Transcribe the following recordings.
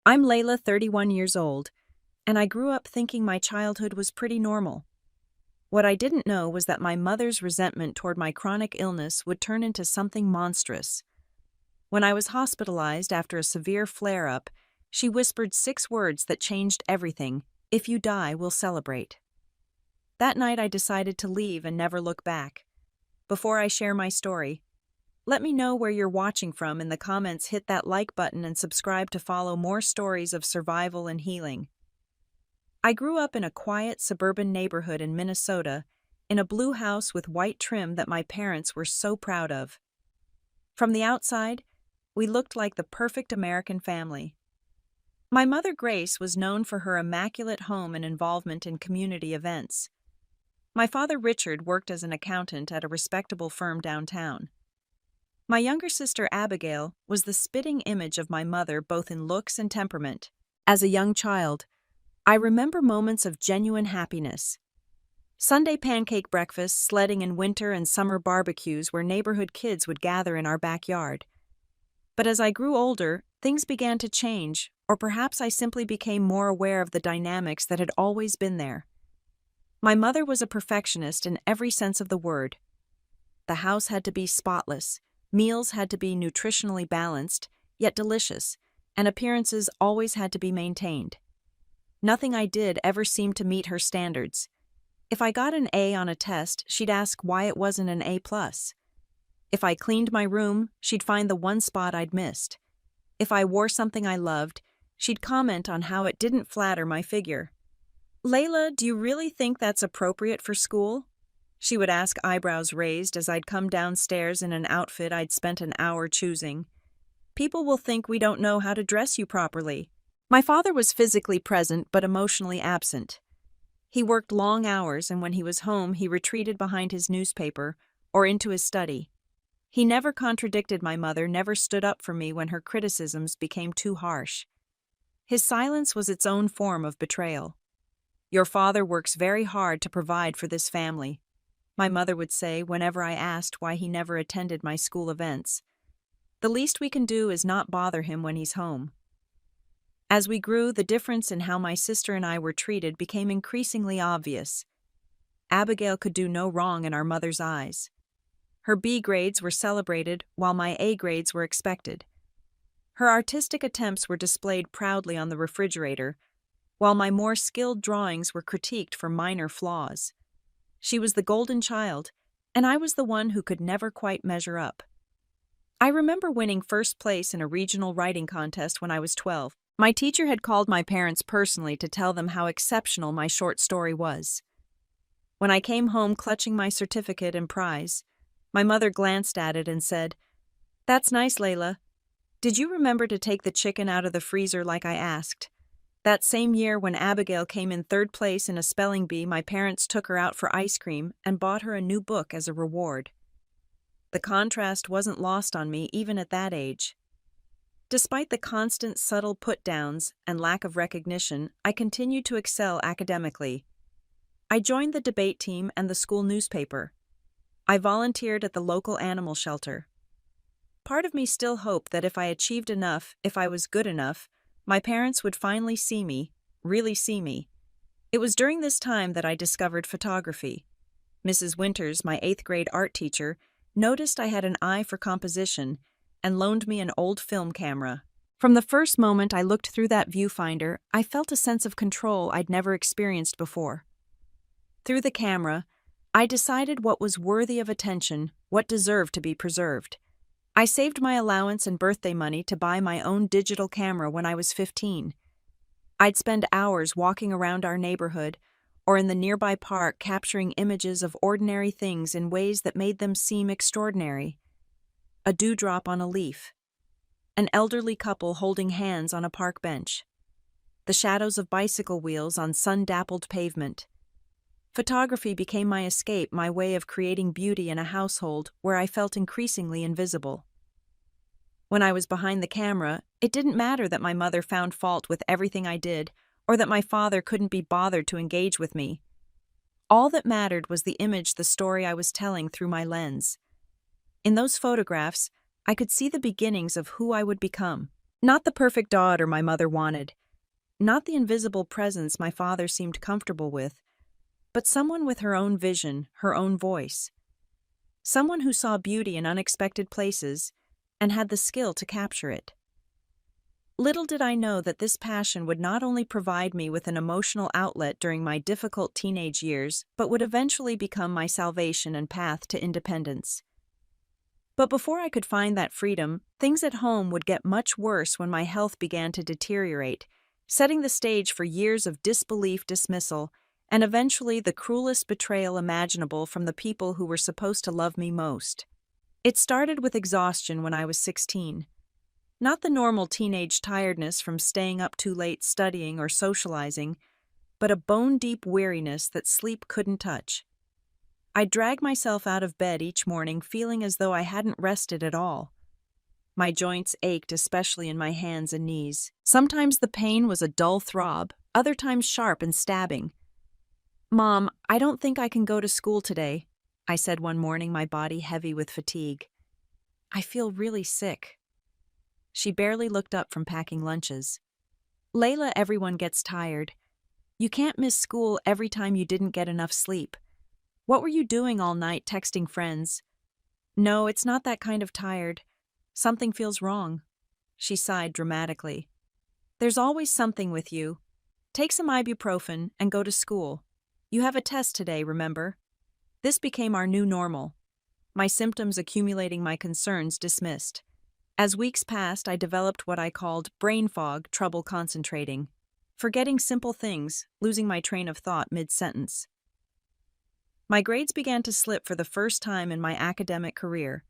I'm Layla, 31 years old, and I grew up thinking my childhood was pretty normal. What I didn't know was that my mother's resentment toward my chronic illness would turn into something monstrous. When I was hospitalized after a severe flare-up, she whispered 6 words that changed everything. "If you die, we'll celebrate." That night I decided to leave and never look back. Before I share my story, let me know where you're watching from in the comments. Hit that like button and subscribe to follow more stories of survival and healing. I grew up in a quiet suburban neighborhood in Minnesota, in a blue house with white trim that my parents were so proud of. From the outside, we looked like the perfect American family. My mother, Grace, was known for her immaculate home and involvement in community events. My father, Richard, worked as an accountant at a respectable firm downtown. My younger sister, Abigail, was the spitting image of my mother both in looks and temperament. As a young child, I remember moments of genuine happiness. Sunday pancake breakfasts, sledding in winter, and summer barbecues where neighborhood kids would gather in our backyard. But as I grew older, things began to change, or perhaps I simply became more aware of the dynamics that had always been there. My mother was a perfectionist in every sense of the word. The house had to be spotless, meals had to be nutritionally balanced, yet delicious, and appearances always had to be maintained. Nothing I did ever seemed to meet her standards. If I got an A on a test, she'd ask why it wasn't an A+. If I cleaned my room, she'd find the one spot I'd missed. If I wore something I loved, she'd comment on how it didn't flatter my figure. "Layla, do you really think that's appropriate for school?" she would ask, eyebrows raised, as I'd come downstairs in an outfit I'd spent an hour choosing. "People will think we don't know how to dress you properly." My father was physically present but emotionally absent. He worked long hours, and when he was home, he retreated behind his newspaper or into his study. He never contradicted my mother, never stood up for me when her criticisms became too harsh. His silence was its own form of betrayal. "Your father works very hard to provide for this family," my mother would say whenever I asked why he never attended my school events. "The least we can do is not bother him when he's home." As we grew, the difference in how my sister and I were treated became increasingly obvious. Abigail could do no wrong in our mother's eyes. Her B grades were celebrated while my A grades were expected. Her artistic attempts were displayed proudly on the refrigerator, while my more skilled drawings were critiqued for minor flaws. She was the golden child, and I was the one who could never quite measure up. I remember winning first place in a regional writing contest when I was 12. My teacher had called my parents personally to tell them how exceptional my short story was. When I came home clutching my certificate and prize, my mother glanced at it and said, "That's nice, Layla. Did you remember to take the chicken out of the freezer like I asked?" That same year, when Abigail came in third place in a spelling bee, my parents took her out for ice cream and bought her a new book as a reward. The contrast wasn't lost on me even at that age. Despite the constant subtle put-downs and lack of recognition, I continued to excel academically. I joined the debate team and the school newspaper. I volunteered at the local animal shelter. Part of me still hoped that if I achieved enough, if I was good enough, my parents would finally see me, really see me. It was during this time that I discovered photography. Mrs. Winters, my 8th grade art teacher, noticed I had an eye for composition and loaned me an old film camera. From the first moment I looked through that viewfinder, I felt a sense of control I'd never experienced before. Through the camera, I decided what was worthy of attention, what deserved to be preserved. I saved my allowance and birthday money to buy my own digital camera when I was 15. I'd spend hours walking around our neighborhood or in the nearby park capturing images of ordinary things in ways that made them seem extraordinary. A dewdrop on a leaf, an elderly couple holding hands on a park bench, the shadows of bicycle wheels on sun-dappled pavement. Photography became my escape, my way of creating beauty in a household where I felt increasingly invisible. When I was behind the camera, it didn't matter that my mother found fault with everything I did, or that my father couldn't be bothered to engage with me. All that mattered was the image, the story I was telling through my lens. In those photographs, I could see the beginnings of who I would become, Not the perfect daughter my mother wanted, not the invisible presence my father seemed comfortable with, but someone with her own vision, her own voice. Someone who saw beauty in unexpected places and had the skill to capture it. Little did I know that this passion would not only provide me with an emotional outlet during my difficult teenage years, but would eventually become my salvation and path to independence. But before I could find that freedom, things at home would get much worse when my health began to deteriorate, setting the stage for years of disbelief, dismissal, and eventually the cruelest betrayal imaginable from the people who were supposed to love me most. It started with exhaustion when I was 16. Not the normal teenage tiredness from staying up too late studying or socializing, but a bone-deep weariness that sleep couldn't touch. I'd drag myself out of bed each morning feeling as though I hadn't rested at all. My joints ached, especially in my hands and knees. Sometimes the pain was a dull throb, other times sharp and stabbing. "Mom, I don't think I can go to school today," I said one morning, my body heavy with fatigue. "I feel really sick." She barely looked up from packing lunches. "Layla, everyone gets tired. You can't miss school every time you didn't get enough sleep. What were you doing all night texting friends?" "No, it's not that kind of tired. Something feels wrong." She sighed dramatically. "There's always something with you. Take some ibuprofen and go to school. You have a test today, remember?" This became our new normal. My symptoms accumulating, my concerns dismissed. As weeks passed, I developed what I called brain fog, trouble concentrating, forgetting simple things, losing my train of thought mid-sentence. My grades began to slip for the first time in my academic career.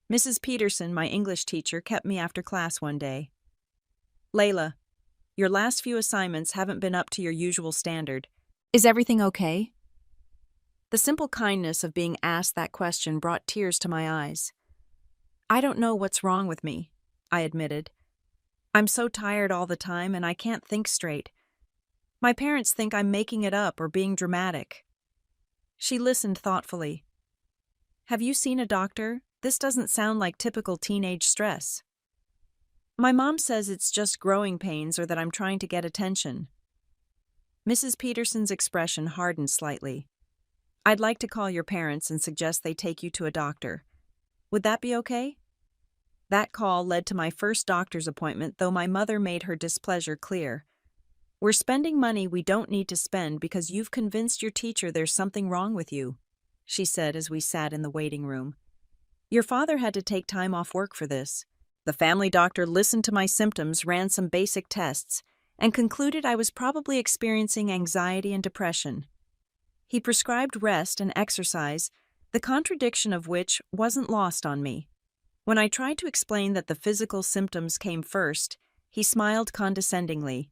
Mrs. Peterson, my English teacher, kept me after class one day. "Layla, your last few assignments haven't been up to your usual standard. Is everything okay?" The simple kindness of being asked that question brought tears to my eyes. "I don't know what's wrong with me," I admitted. "I'm so tired all the time and I can't think straight. My parents think I'm making it up or being dramatic." She listened thoughtfully. "Have you seen a doctor? This doesn't sound like typical teenage stress." "My mom says it's just growing pains or that I'm trying to get attention." Mrs. Peterson's expression hardened slightly. "I'd like to call your parents and suggest they take you to a doctor. Would that be okay?" That call led to my first doctor's appointment, though my mother made her displeasure clear. "We're spending money we don't need to spend because you've convinced your teacher there's something wrong with you," she said as we sat in the waiting room. "Your father had to take time off work for this." The family doctor listened to my symptoms, ran some basic tests, and concluded I was probably experiencing anxiety and depression. He prescribed rest and exercise, the contradiction of which wasn't lost on me. When I tried to explain that the physical symptoms came first, he smiled condescendingly.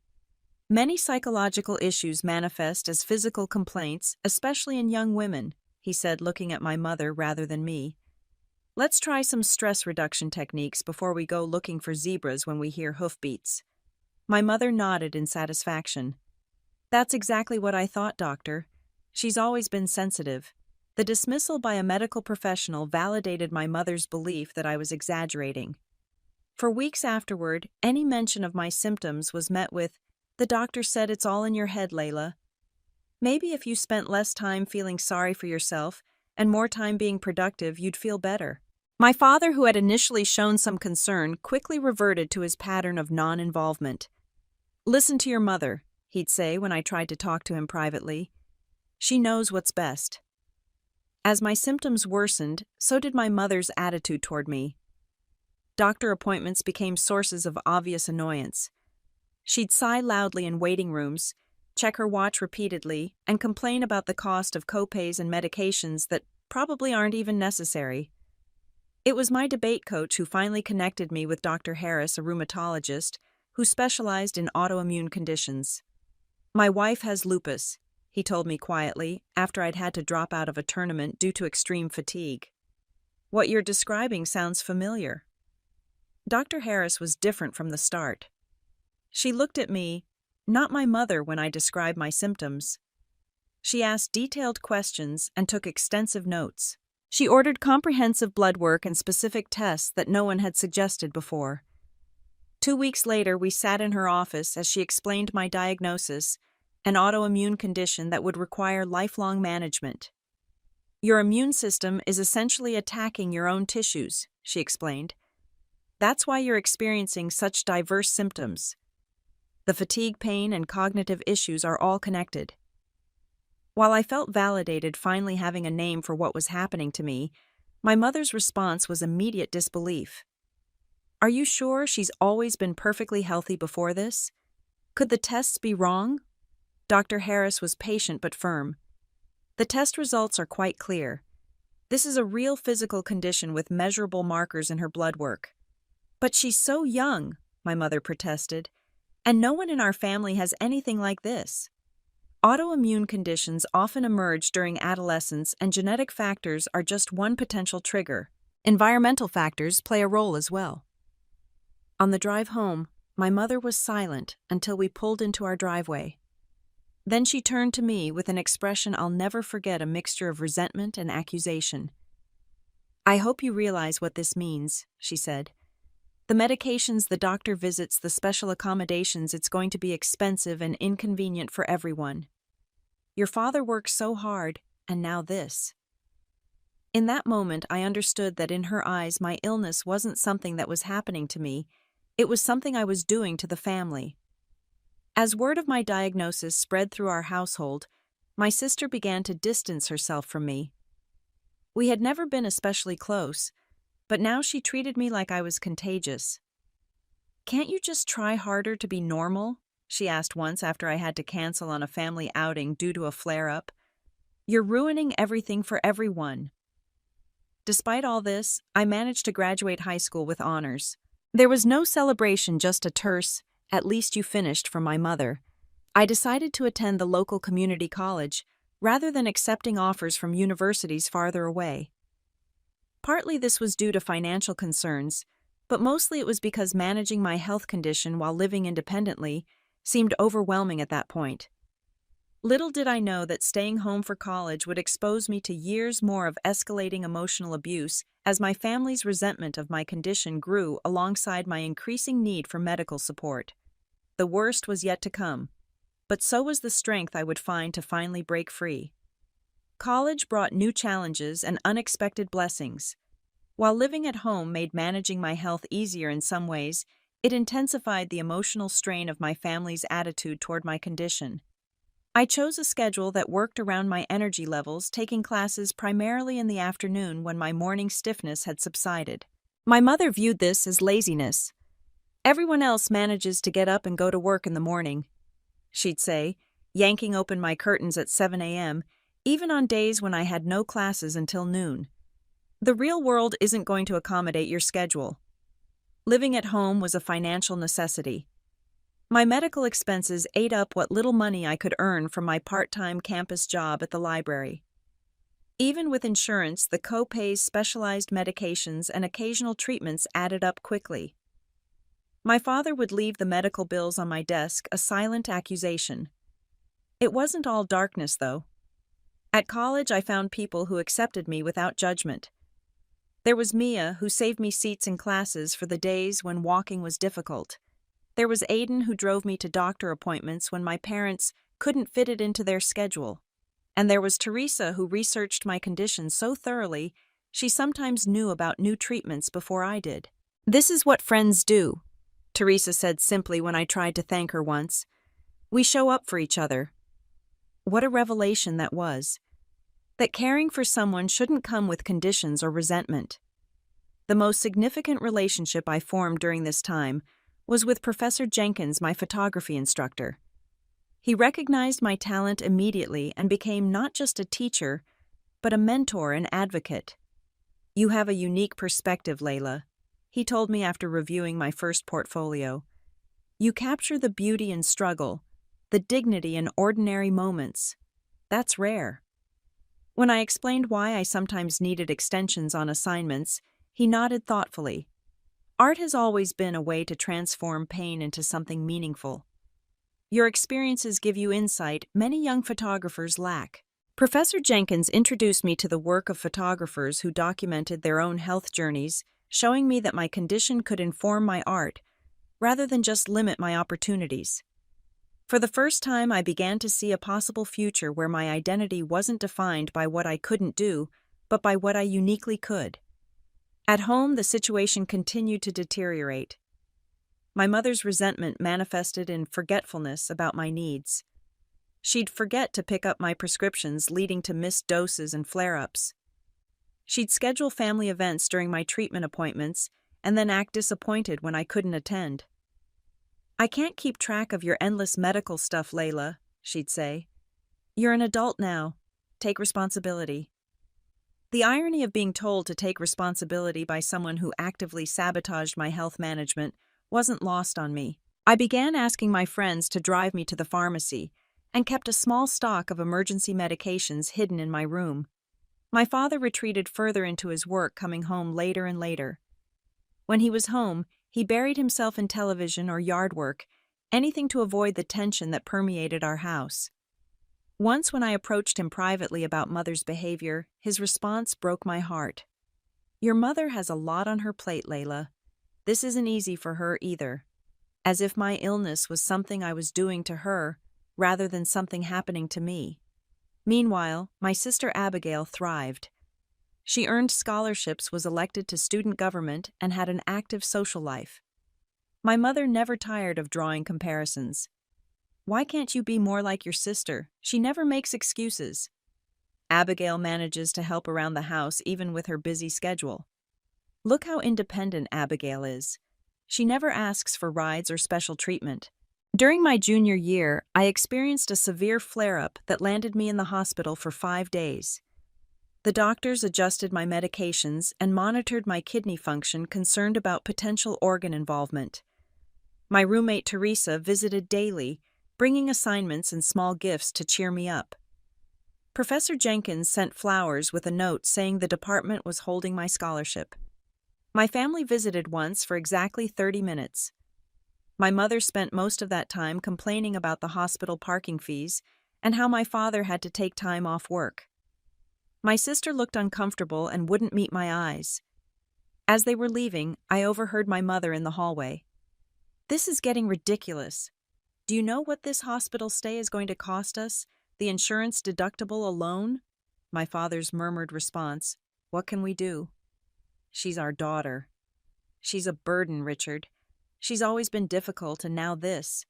"Many psychological issues manifest as physical complaints, especially in young women," he said, looking at my mother rather than me. "Let's try some stress reduction techniques before we go looking for zebras when we hear hoofbeats." My mother nodded in satisfaction. "That's exactly what I thought, doctor. She's always been sensitive." The dismissal by a medical professional validated my mother's belief that I was exaggerating. For weeks afterward, any mention of my symptoms was met with, "The doctor said it's all in your head, Layla. Maybe if you spent less time feeling sorry for yourself and more time being productive, you'd feel better." My father, who had initially shown some concern, quickly reverted to his pattern of non-involvement. "Listen to your mother," he'd say when I tried to talk to him privately. "She knows what's best." As my symptoms worsened, so did my mother's attitude toward me. Doctor appointments became sources of obvious annoyance. She'd sigh loudly in waiting rooms, check her watch repeatedly, and complain about the cost of copays and medications that probably aren't even necessary. It was my debate coach who finally connected me with Dr. Harris, a rheumatologist, who specialized in autoimmune conditions. "My wife has lupus," he told me quietly, after I'd had to drop out of a tournament due to extreme fatigue. "What you're describing sounds familiar." Dr. Harris was different from the start. She looked at me, not my mother, when I described my symptoms. She asked detailed questions and took extensive notes. She ordered comprehensive blood work and specific tests that no one had suggested before. 2 weeks later, we sat in her office as she explained my diagnosis, an autoimmune condition that would require lifelong management. Your immune system is essentially attacking your own tissues, she explained. That's why you're experiencing such diverse symptoms. The fatigue, pain, and cognitive issues are all connected. While I felt validated finally having a name for what was happening to me, my mother's response was immediate disbelief. Are you sure she's always been perfectly healthy before this? Could the tests be wrong? Dr. Harris was patient but firm. The test results are quite clear. This is a real physical condition with measurable markers in her blood work. But she's so young, my mother protested, and no one in our family has anything like this. Autoimmune conditions often emerge during adolescence, and genetic factors are just one potential trigger. Environmental factors play a role as well. On the drive home, my mother was silent until we pulled into our driveway. Then she turned to me with an expression I'll never forget, a mixture of resentment and accusation. I hope you realize what this means, she said. The medications, the doctor visits, the special accommodations, it's going to be expensive and inconvenient for everyone. Your father worked so hard, and now this. In that moment, I understood that in her eyes, my illness wasn't something that was happening to me, it was something I was doing to the family. As word of my diagnosis spread through our household, my sister began to distance herself from me. We had never been especially close, but now she treated me like I was contagious. Can't you just try harder to be normal? She asked once after I had to cancel on a family outing due to a flare-up. You're ruining everything for everyone. Despite all this, I managed to graduate high school with honors. There was no celebration, just a terse, "At least you finished," from my mother. I decided to attend the local community college, rather than accepting offers from universities farther away. Partly this was due to financial concerns, but mostly it was because managing my health condition while living independently seemed overwhelming at that point. Little did I know that staying home for college would expose me to years more of escalating emotional abuse as my family's resentment of my condition grew alongside my increasing need for medical support. The worst was yet to come, but so was the strength I would find to finally break free. College brought new challenges and unexpected blessings. While living at home made managing my health easier in some ways, it intensified the emotional strain of my family's attitude toward my condition. I chose a schedule that worked around my energy levels, taking classes primarily in the afternoon when my morning stiffness had subsided. My mother viewed this as laziness. Everyone else manages to get up and go to work in the morning, she'd say, yanking open my curtains at 7 a.m., even on days when I had no classes until noon. The real world isn't going to accommodate your schedule. Living at home was a financial necessity. My medical expenses ate up what little money I could earn from my part-time campus job at the library. Even with insurance, the co-pays, specialized medications, and occasional treatments added up quickly. My father would leave the medical bills on my desk, a silent accusation. It wasn't all darkness, though. At college, I found people who accepted me without judgment. There was Mia, who saved me seats in classes for the days when walking was difficult. There was Aiden, who drove me to doctor appointments when my parents couldn't fit it into their schedule. And there was Teresa, who researched my condition so thoroughly, she sometimes knew about new treatments before I did. "This is what friends do," Teresa said simply when I tried to thank her once. "We show up for each other." What a revelation that was. That caring for someone shouldn't come with conditions or resentment. The most significant relationship I formed during this time was with Professor Jenkins, my photography instructor. He recognized my talent immediately and became not just a teacher, but a mentor and advocate. "You have a unique perspective, Layla," he told me after reviewing my first portfolio. "You capture the beauty in struggle, the dignity in ordinary moments. That's rare." When I explained why I sometimes needed extensions on assignments, he nodded thoughtfully. "Art has always been a way to transform pain into something meaningful. Your experiences give you insight many young photographers lack." Professor Jenkins introduced me to the work of photographers who documented their own health journeys, showing me that my condition could inform my art, rather than just limit my opportunities. For the first time, I began to see a possible future where my identity wasn't defined by what I couldn't do, but by what I uniquely could. At home, the situation continued to deteriorate. My mother's resentment manifested in forgetfulness about my needs. She'd forget to pick up my prescriptions, leading to missed doses and flare-ups. She'd schedule family events during my treatment appointments and then act disappointed when I couldn't attend. "I can't keep track of your endless medical stuff, Layla," she'd say. "You're an adult now. Take responsibility." The irony of being told to take responsibility by someone who actively sabotaged my health management wasn't lost on me. I began asking my friends to drive me to the pharmacy and kept a small stock of emergency medications hidden in my room. My father retreated further into his work, coming home later and later. When he was home, he buried himself in television or yard work, anything to avoid the tension that permeated our house. Once, when I approached him privately about Mother's behavior, his response broke my heart. "Your mother has a lot on her plate, Layla. This isn't easy for her either." As if my illness was something I was doing to her, rather than something happening to me. Meanwhile, my sister Abigail thrived. She earned scholarships, was elected to student government, and had an active social life. My mother never tired of drawing comparisons. "Why can't you be more like your sister? She never makes excuses." Abigail manages to help around the house even with her busy schedule. "Look how independent Abigail is. She never asks for rides or special treatment." During my junior year, I experienced a severe flare-up that landed me in the hospital for 5 days. The doctors adjusted my medications and monitored my kidney function, concerned about potential organ involvement. My roommate Teresa visited daily, bringing assignments and small gifts to cheer me up. Professor Jenkins sent flowers with a note saying the department was holding my scholarship. My family visited once for exactly 30 minutes. My mother spent most of that time complaining about the hospital parking fees and how my father had to take time off work. My sister looked uncomfortable and wouldn't meet my eyes. As they were leaving, I overheard my mother in the hallway. "This is getting ridiculous. Do you know what this hospital stay is going to cost us? The insurance deductible alone?" My father's murmured response, "What can we do?" "She's our daughter." "She's a burden, Richard. She's always been difficult, and now this.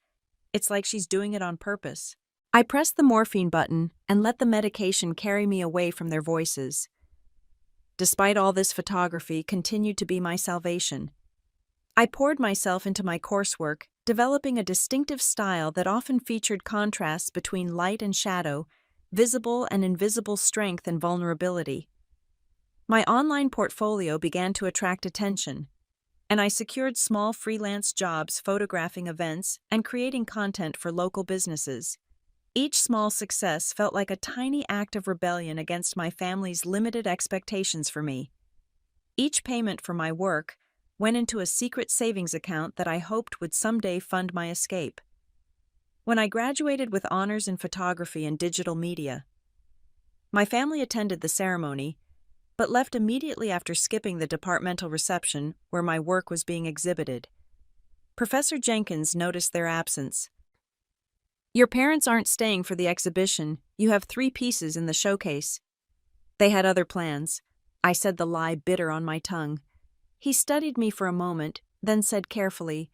It's like she's doing it on purpose." I pressed the morphine button and let the medication carry me away from their voices. Despite all this, photography continued to be my salvation. I poured myself into my coursework, developing a distinctive style that often featured contrasts between light and shadow, visible and invisible strength and vulnerability. My online portfolio began to attract attention, and I secured small freelance jobs photographing events and creating content for local businesses. Each small success felt like a tiny act of rebellion against my family's limited expectations for me. Each payment for my work went into a secret savings account that I hoped would someday fund my escape. When I graduated with honors in photography and digital media, my family attended the ceremony, but left immediately after skipping the departmental reception where my work was being exhibited. Professor Jenkins noticed their absence. "Your parents aren't staying for the exhibition. You have 3 pieces in the showcase." "They had other plans." I said, the lie bitter on my tongue. He studied me for a moment, then said carefully,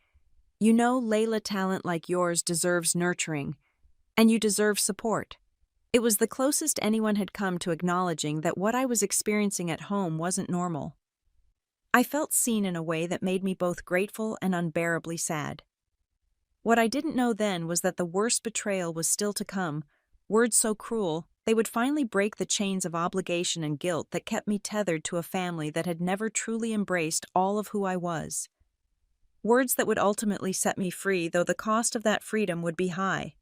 "You know, Layla, talent like yours deserves nurturing, and you deserve support." It was the closest anyone had come to acknowledging that what I was experiencing at home wasn't normal. I felt seen in a way that made me both grateful and unbearably sad. What I didn't know then was that the worst betrayal was still to come, words so cruel they would finally break the chains of obligation and guilt that kept me tethered to a family that had never truly embraced all of who I was. Words that would ultimately set me free, though the cost of that freedom would be high.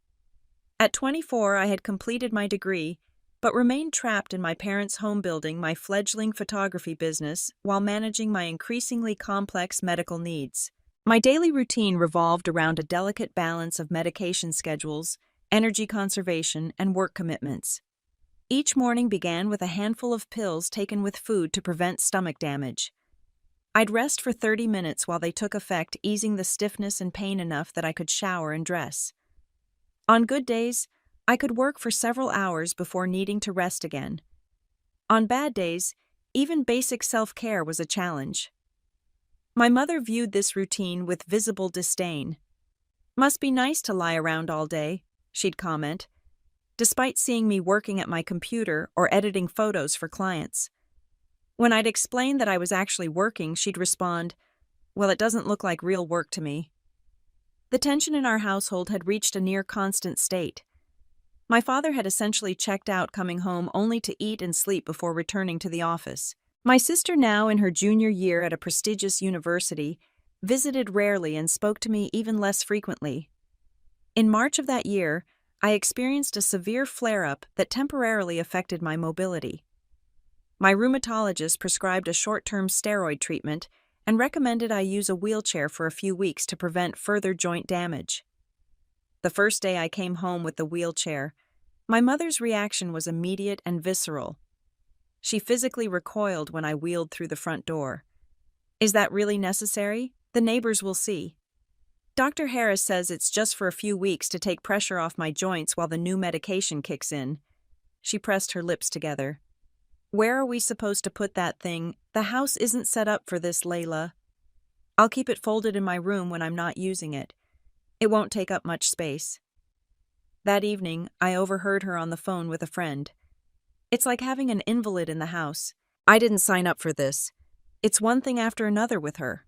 At 24, I had completed my degree, but remained trapped in my parents' home building my fledgling photography business while managing my increasingly complex medical needs. My daily routine revolved around a delicate balance of medication schedules, energy conservation, and work commitments. Each morning began with a handful of pills taken with food to prevent stomach damage. I'd rest for 30 minutes while they took effect, easing the stiffness and pain enough that I could shower and dress. On good days, I could work for several hours before needing to rest again. On bad days, even basic self-care was a challenge. My mother viewed this routine with visible disdain. "Must be nice to lie around all day," she'd comment, despite seeing me working at my computer or editing photos for clients. When I'd explain that I was actually working, she'd respond, "Well, it doesn't look like real work to me." The tension in our household had reached a near constant state. My father had essentially checked out, coming home only to eat and sleep before returning to the office. My sister, now in her junior year at a prestigious university, visited rarely and spoke to me even less frequently. In March of that year, I experienced a severe flare-up that temporarily affected my mobility. My rheumatologist prescribed a short-term steroid treatment and recommended I use a wheelchair for a few weeks to prevent further joint damage. The first day I came home with the wheelchair, my mother's reaction was immediate and visceral. She physically recoiled when I wheeled through the front door. "Is that really necessary? The neighbors will see. Dr. Harris says it's just for a few weeks to take pressure off my joints while the new medication kicks in." She pressed her lips together. "Where are we supposed to put that thing? The house isn't set up for this, Layla. I'll keep it folded in my room when I'm not using it. It won't take up much space." That evening, I overheard her on the phone with a friend. "It's like having an invalid in the house. I didn't sign up for this. It's one thing after another with her."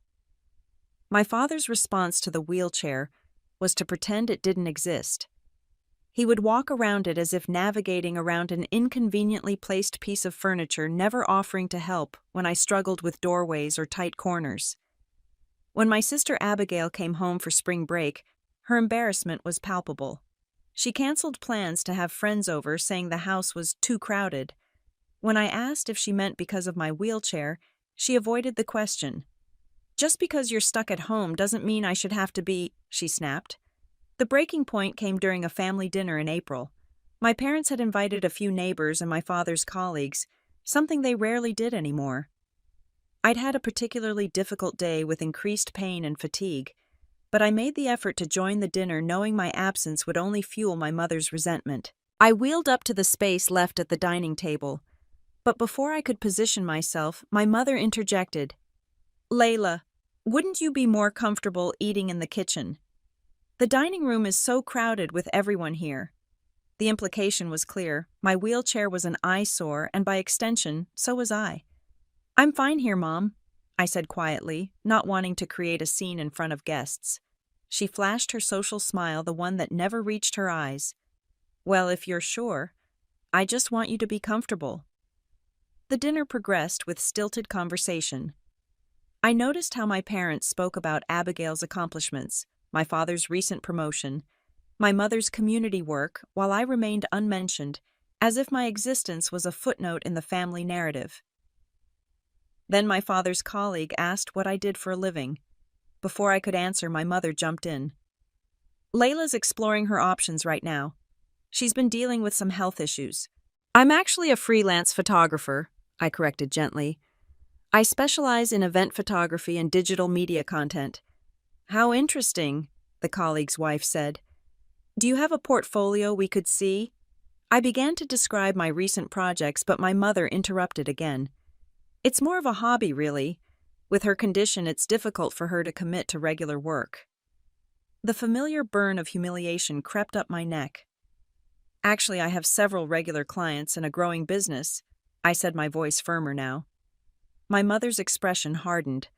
My father's response to the wheelchair was to pretend it didn't exist. He would walk around it as if navigating around an inconveniently placed piece of furniture, never offering to help when I struggled with doorways or tight corners. When my sister Abigail came home for spring break, her embarrassment was palpable. She canceled plans to have friends over, saying the house was too crowded. When I asked if she meant because of my wheelchair, she avoided the question. "Just because you're stuck at home doesn't mean I should have to be," she snapped. The breaking point came during a family dinner in April. My parents had invited a few neighbors and my father's colleagues, something they rarely did anymore. I'd had a particularly difficult day with increased pain and fatigue, but I made the effort to join the dinner, knowing my absence would only fuel my mother's resentment. I wheeled up to the space left at the dining table, but before I could position myself, my mother interjected. "Layla, wouldn't you be more comfortable eating in the kitchen? The dining room is so crowded with everyone here." The implication was clear. My wheelchair was an eyesore, and by extension, so was I. "I'm fine here, Mom," I said quietly, not wanting to create a scene in front of guests. She flashed her social smile, the one that never reached her eyes. "Well, if you're sure, I just want you to be comfortable." The dinner progressed with stilted conversation. I noticed how my parents spoke about Abigail's accomplishments, my father's recent promotion, my mother's community work, while I remained unmentioned, as if my existence was a footnote in the family narrative. Then my father's colleague asked what I did for a living. Before I could answer, my mother jumped in. "Layla's exploring her options right now. She's been dealing with some health issues." "I'm actually a freelance photographer," I corrected gently. "I specialize in event photography and digital media content." "How interesting," the colleague's wife said. "Do you have a portfolio we could see?" I began to describe my recent projects, but my mother interrupted again. "It's more of a hobby, really. With her condition, it's difficult for her to commit to regular work." The familiar burn of humiliation crept up my neck. "Actually, I have several regular clients and a growing business," I said, my voice firmer now. My mother's expression hardened.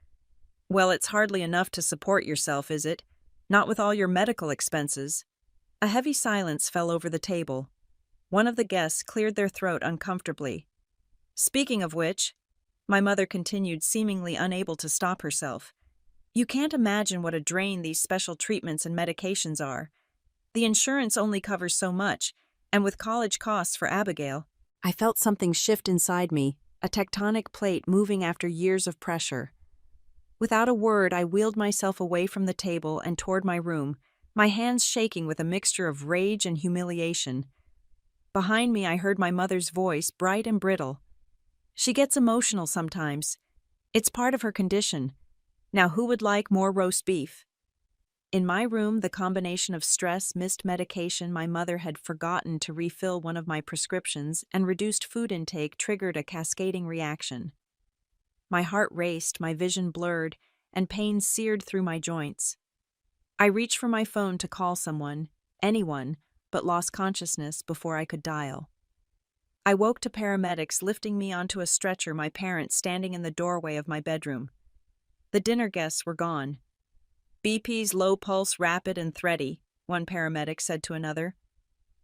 "Well, it's hardly enough to support yourself, is it? Not with all your medical expenses." A heavy silence fell over the table. One of the guests cleared their throat uncomfortably. "Speaking of which," my mother continued, seemingly unable to stop herself, "you can't imagine what a drain these special treatments and medications are. The insurance only covers so much, and with college costs for Abigail." I felt something shift inside me, a tectonic plate moving after years of pressure. Without a word, I wheeled myself away from the table and toward my room, my hands shaking with a mixture of rage and humiliation. Behind me, I heard my mother's voice, bright and brittle. "She gets emotional sometimes. It's part of her condition. Now, who would like more roast beef? In my room, the combination of stress, missed medication, my mother had forgotten to refill one of my prescriptions, and reduced food intake triggered a cascading reaction. My heart raced, my vision blurred, and pain seared through my joints. I reached for my phone to call someone, anyone, but lost consciousness before I could dial. I woke to paramedics lifting me onto a stretcher, my parents standing in the doorway of my bedroom. The dinner guests were gone. BP's low pulse, rapid and thready, one paramedic said to another.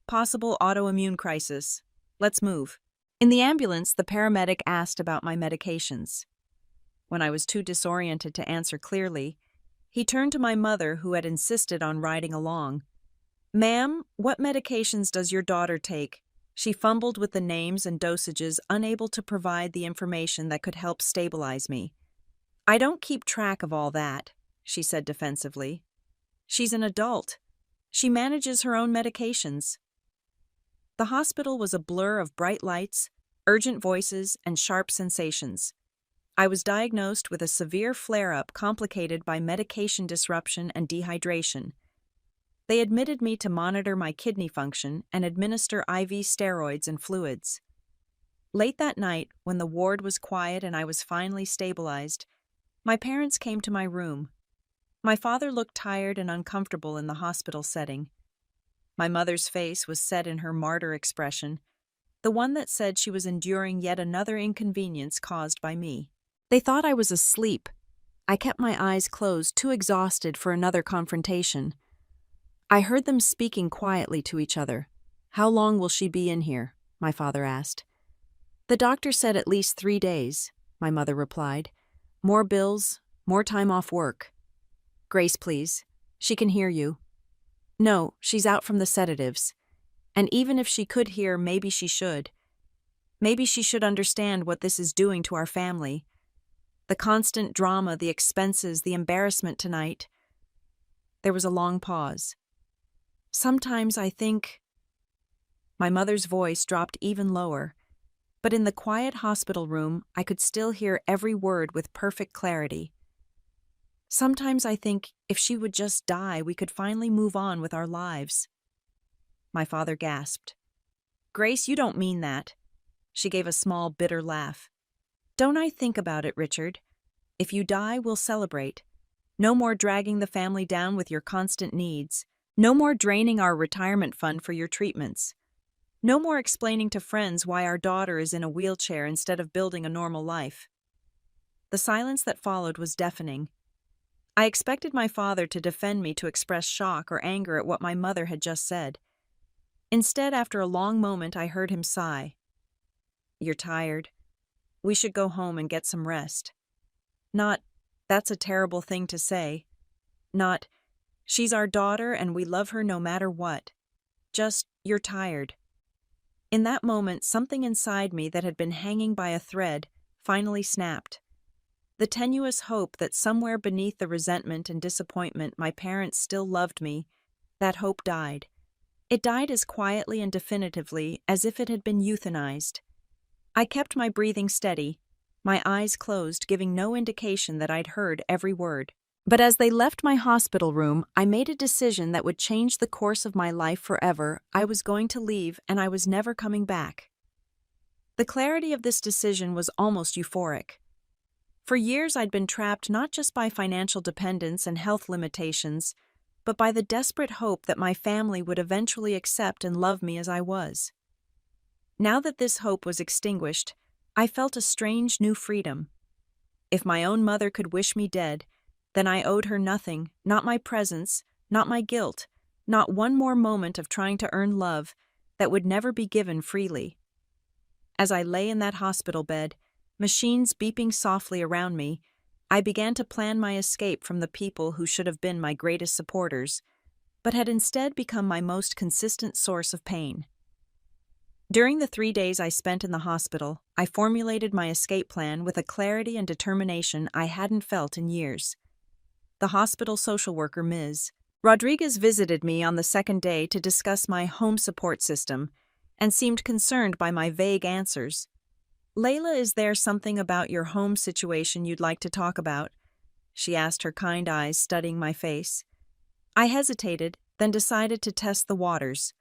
Possible autoimmune crisis. Let's move. In the ambulance, the paramedic asked about my medications. When I was too disoriented to answer clearly, he turned to my mother, who had insisted on riding along. Ma'am, what medications does your daughter take? She fumbled with the names and dosages, unable to provide the information that could help stabilize me. I don't keep track of all that, she said defensively. She's an adult. She manages her own medications. The hospital was a blur of bright lights, urgent voices, and sharp sensations. I was diagnosed with a severe flare-up complicated by medication disruption and dehydration. They admitted me to monitor my kidney function and administer IV steroids and fluids. Late that night, when the ward was quiet and I was finally stabilized, my parents came to my room. My father looked tired and uncomfortable in the hospital setting. My mother's face was set in her martyr expression, the one that said she was enduring yet another inconvenience caused by me. They thought I was asleep. I kept my eyes closed, too exhausted for another confrontation. I heard them speaking quietly to each other. How long will she be in here? My father asked. The doctor said at least 3 days, my mother replied. More bills, more time off work. Grace, please. She can hear you. No, she's out from the sedatives. And even if she could hear, maybe she should. Maybe she should understand what this is doing to our family. The constant drama, the expenses, the embarrassment tonight. There was a long pause. Sometimes I think... My mother's voice dropped even lower, but in the quiet hospital room, I could still hear every word with perfect clarity. Sometimes I think if she would just die, we could finally move on with our lives. My father gasped. Grace, you don't mean that. She gave a small, bitter laugh. Don't I think about it, Richard? If you die, we'll celebrate. No more dragging the family down with your constant needs. No more draining our retirement fund for your treatments. No more explaining to friends why our daughter is in a wheelchair instead of building a normal life. The silence that followed was deafening. I expected my father to defend me, to express shock or anger at what my mother had just said. Instead, after a long moment, I heard him sigh. You're tired. We should go home and get some rest. Not, that's a terrible thing to say. Not, she's our daughter and we love her no matter what. Just, you're tired. In that moment, something inside me that had been hanging by a thread finally snapped. The tenuous hope that somewhere beneath the resentment and disappointment my parents still loved me, that hope died. It died as quietly and definitively as if it had been euthanized. I kept my breathing steady, my eyes closed, giving no indication that I'd heard every word. But as they left my hospital room, I made a decision that would change the course of my life forever. I was going to leave, and I was never coming back. The clarity of this decision was almost euphoric. For years, I'd been trapped not just by financial dependence and health limitations, but by the desperate hope that my family would eventually accept and love me as I was. Now that this hope was extinguished, I felt a strange new freedom. If my own mother could wish me dead, then I owed her nothing, not my presence, not my guilt, not one more moment of trying to earn love that would never be given freely. As I lay in that hospital bed, machines beeping softly around me, I began to plan my escape from the people who should have been my greatest supporters, but had instead become my most consistent source of pain. During the 3 days I spent in the hospital, I formulated my escape plan with a clarity and determination I hadn't felt in years. The hospital social worker, Ms. Rodriguez, visited me on the second day to discuss my home support system and seemed concerned by my vague answers. Layla, is there something about your home situation you'd like to talk about? She asked, her kind eyes studying my face. I hesitated, then decided to test the waters.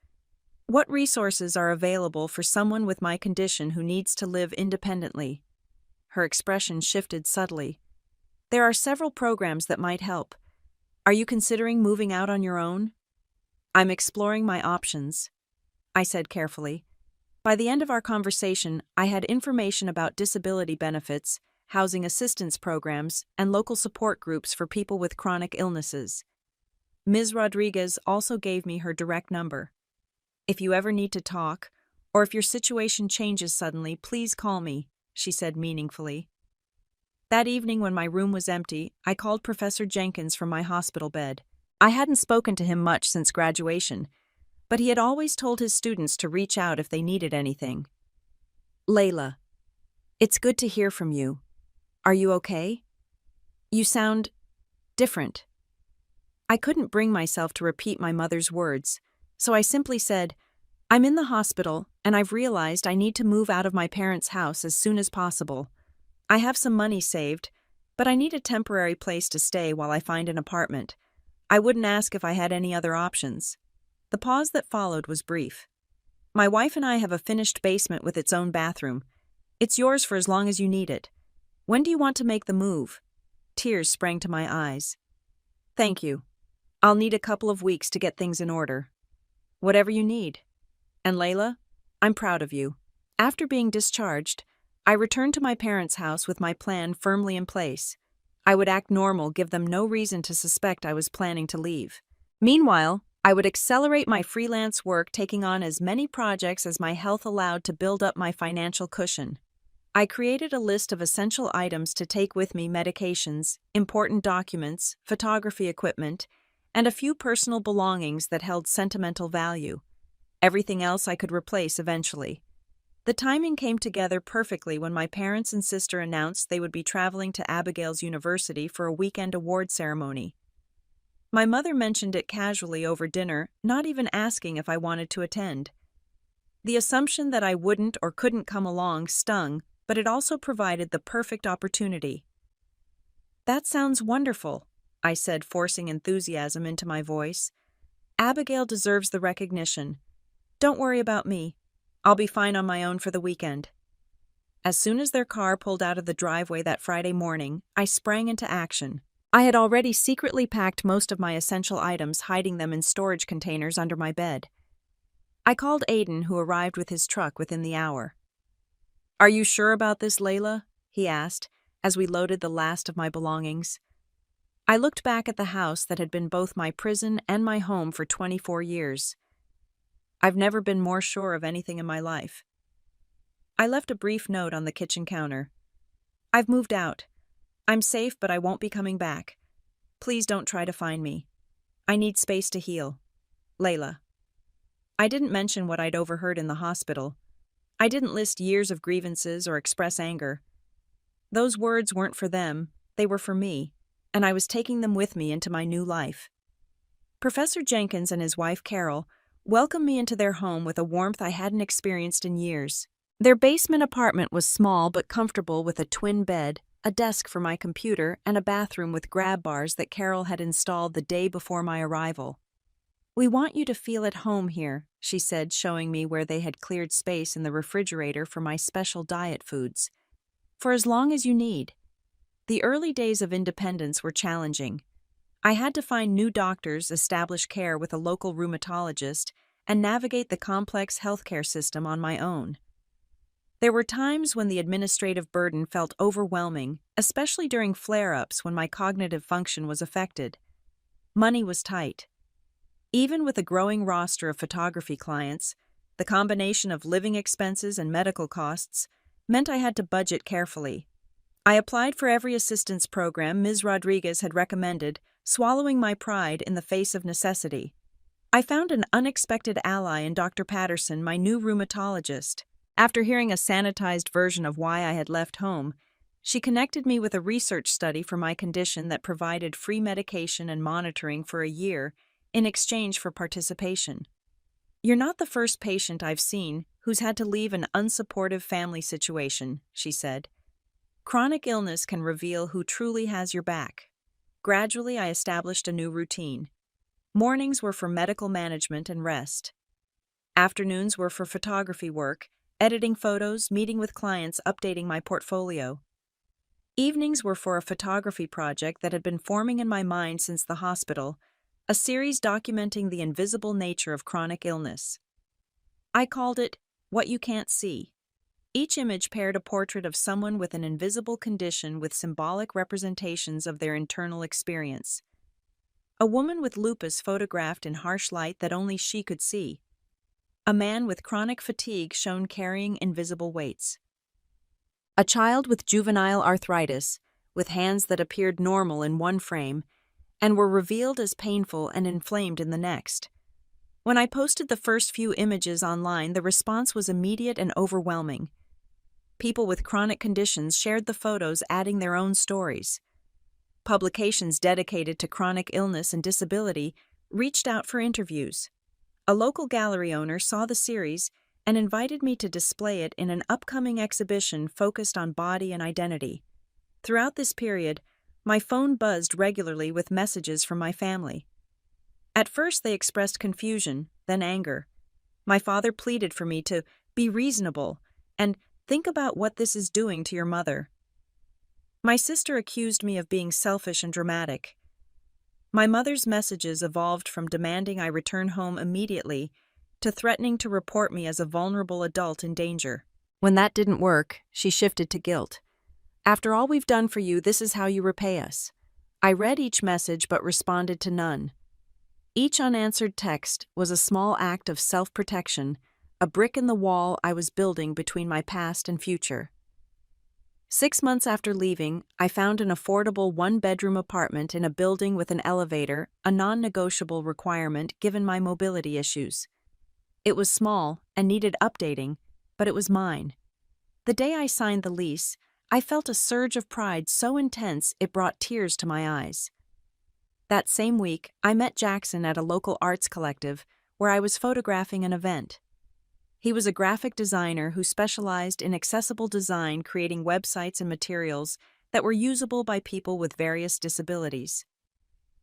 What resources are available for someone with my condition who needs to live independently? Her expression shifted subtly. There are several programs that might help. Are you considering moving out on your own? I'm exploring my options, I said carefully. By the end of our conversation, I had information about disability benefits, housing assistance programs, and local support groups for people with chronic illnesses. Ms. Rodriguez also gave me her direct number. If you ever need to talk, or if your situation changes suddenly, please call me, she said meaningfully. That evening, when my room was empty, I called Professor Jenkins from my hospital bed. I hadn't spoken to him much since graduation, but he had always told his students to reach out if they needed anything. Layla, it's good to hear from you. Are you okay? You sound different. I couldn't bring myself to repeat my mother's words, so I simply said, I'm in the hospital, and I've realized I need to move out of my parents' house as soon as possible. I have some money saved, but I need a temporary place to stay while I find an apartment. I wouldn't ask if I had any other options. The pause that followed was brief. My wife and I have a finished basement with its own bathroom. It's yours for as long as you need it. When do you want to make the move? Tears sprang to my eyes. Thank you. I'll need a couple of weeks to get things in order. Whatever you need. And Layla, I'm proud of you. After being discharged, I returned to my parents' house with my plan firmly in place. I would act normal, give them no reason to suspect I was planning to leave. Meanwhile, I would accelerate my freelance work, taking on as many projects as my health allowed to build up my financial cushion. I created a list of essential items to take with me: medications, important documents, photography equipment, and a few personal belongings that held sentimental value. Everything else I could replace eventually. The timing came together perfectly when my parents and sister announced they would be traveling to Abigail's University for a weekend award ceremony. My mother mentioned it casually over dinner, not even asking if I wanted to attend. The assumption that I wouldn't or couldn't come along stung, but it also provided the perfect opportunity. That sounds wonderful, I said, forcing enthusiasm into my voice. Abigail deserves the recognition. Don't worry about me. I'll be fine on my own for the weekend. As soon as their car pulled out of the driveway that Friday morning, I sprang into action. I had already secretly packed most of my essential items, hiding them in storage containers under my bed. I called Aiden, who arrived with his truck within the hour. Are you sure about this, Layla? He asked, as we loaded the last of my belongings. I looked back at the house that had been both my prison and my home for 24 years. I've never been more sure of anything in my life. I left a brief note on the kitchen counter. I've moved out. I'm safe, but I won't be coming back. Please don't try to find me. I need space to heal. Layla. I didn't mention what I'd overheard in the hospital. I didn't list years of grievances or express anger. Those words weren't for them, they were for me, and I was taking them with me into my new life. Professor Jenkins and his wife Carol welcomed me into their home with a warmth I hadn't experienced in years. Their basement apartment was small but comfortable, with a twin bed, a desk for my computer, and a bathroom with grab bars that Carol had installed the day before my arrival. We want you to feel at home here, she said, showing me where they had cleared space in the refrigerator for my special diet foods. For as long as you need. The early days of independence were challenging. I had to find new doctors, establish care with a local rheumatologist, and navigate the complex healthcare system on my own. There were times when the administrative burden felt overwhelming, especially during flare-ups when my cognitive function was affected. Money was tight. Even with a growing roster of photography clients, the combination of living expenses and medical costs meant I had to budget carefully. I applied for every assistance program Ms. Rodriguez had recommended, swallowing my pride in the face of necessity. I found an unexpected ally in Dr. Patterson, my new rheumatologist. After hearing a sanitized version of why I had left home, she connected me with a research study for my condition that provided free medication and monitoring for a year in exchange for participation. You're not the first patient I've seen who's had to leave an unsupportive family situation, she said. Chronic illness can reveal who truly has your back. Gradually, I established a new routine. Mornings were for medical management and rest. Afternoons were for photography work, editing photos, meeting with clients, updating my portfolio. Evenings were for a photography project that had been forming in my mind since the hospital, a series documenting the invisible nature of chronic illness. I called it What You Can't See. Each image paired a portrait of someone with an invisible condition with symbolic representations of their internal experience. A woman with lupus photographed in harsh light that only she could see. A man with chronic fatigue shown carrying invisible weights. A child with juvenile arthritis, with hands that appeared normal in one frame and were revealed as painful and inflamed in the next. When I posted the first few images online, the response was immediate and overwhelming. People with chronic conditions shared the photos, adding their own stories. Publications dedicated to chronic illness and disability reached out for interviews. A local gallery owner saw the series and invited me to display it in an upcoming exhibition focused on body and identity. Throughout this period, my phone buzzed regularly with messages from my family. At first, they expressed confusion, then anger. My father pleaded for me to be reasonable and think about what this is doing to your mother. My sister accused me of being selfish and dramatic. My mother's messages evolved from demanding I return home immediately to threatening to report me as a vulnerable adult in danger. When that didn't work, she shifted to guilt. After all we've done for you, this is how you repay us. I read each message but responded to none. Each unanswered text was a small act of self-protection, a brick in the wall I was building between my past and future. 6 months after leaving, I found an affordable one-bedroom apartment in a building with an elevator, a non-negotiable requirement given my mobility issues. It was small and needed updating, but it was mine. The day I signed the lease, I felt a surge of pride so intense it brought tears to my eyes. That same week, I met Jackson at a local arts collective where I was photographing an event. He was a graphic designer who specialized in accessible design, creating websites and materials that were usable by people with various disabilities.